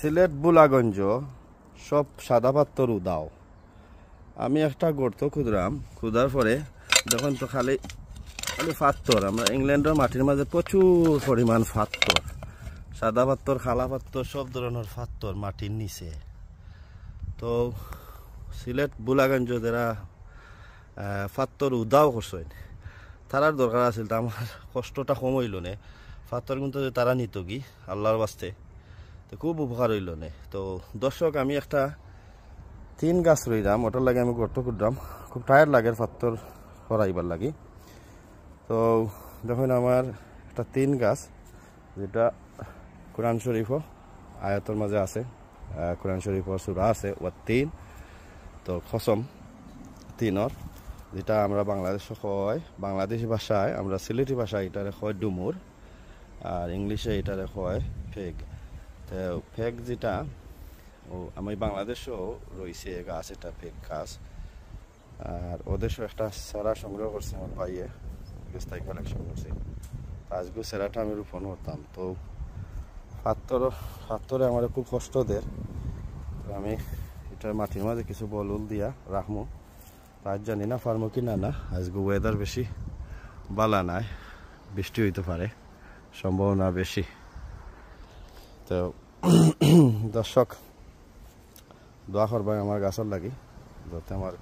সিলেট বুলাগঞ্জ সব সাদা পাত্তর উদাও। আমি একটা গর্ত খুঁজলাম, খুঁজার পরে যখন তো খালি খালি পাত্তর। আমরা ইংল্যান্ডের মাটির মাঝে প্রচুর পরিমাণ পাত্তর, সাদা পাত্তর, খালা পাত্তর, সব ধরনের পাত্তর মাটির নিচে। তো সিলেট বুলাগঞ্জ যারা পাত্তর উদাও করছেন তারার দরকার আছিল। তো আমার কষ্টটা কম হইল নে, পাত্তর কিন্তু তারা নিত কি আল্লাহর বাস্তে, তো খুব উপকার হইল নে। তো দর্শক, আমি একটা 3 গাছ রইলাম, ওটার লাগে আমি গর্ত খুঁজলাম। খুব টায়ার লাগে পাত্তর করাইবার লাগি। তো দেখুন আমার একটা 3 গাছ, যেটা কোরআন শরীফও আয়াতের মাঝে আছে, কোরআন শরীফর সূরা আছে ও 3। তো কসম 3-র, যেটা আমরা বাংলাদেশে কয়, বাংলাদেশি ভাষায় আমরা সিলেটি ভাষায় এটারে কয় ডুমুর, আর ইংলিশে এটারে কয় ফেগ। তো ফেগ যেটা আমি বাংলাদেশেও রয়েছে গাছ, এটা ফেগ গাছ। আর ওদেশও একটা সেরা সংগ্রহ করছে আমার ভাইয়ে, স্থায়ী কালেকশন করছে। আজকে সেরাটা আমি রোপণ করতাম। তো পাত্তরে আমার খুব কষ্ট দেয়। তো আমি এটার মাটির মাঝে কিছু বলুল দিয়া রাখবো। আজ জানি না পারবো কি না। আজকে ওয়েদার বেশি বালা নাই, বৃষ্টি হইতে পারে, সম্ভাবনা বেশি। তো দর্শক দোয়া করবেন আমার গাছের লাগি, যাতে আমার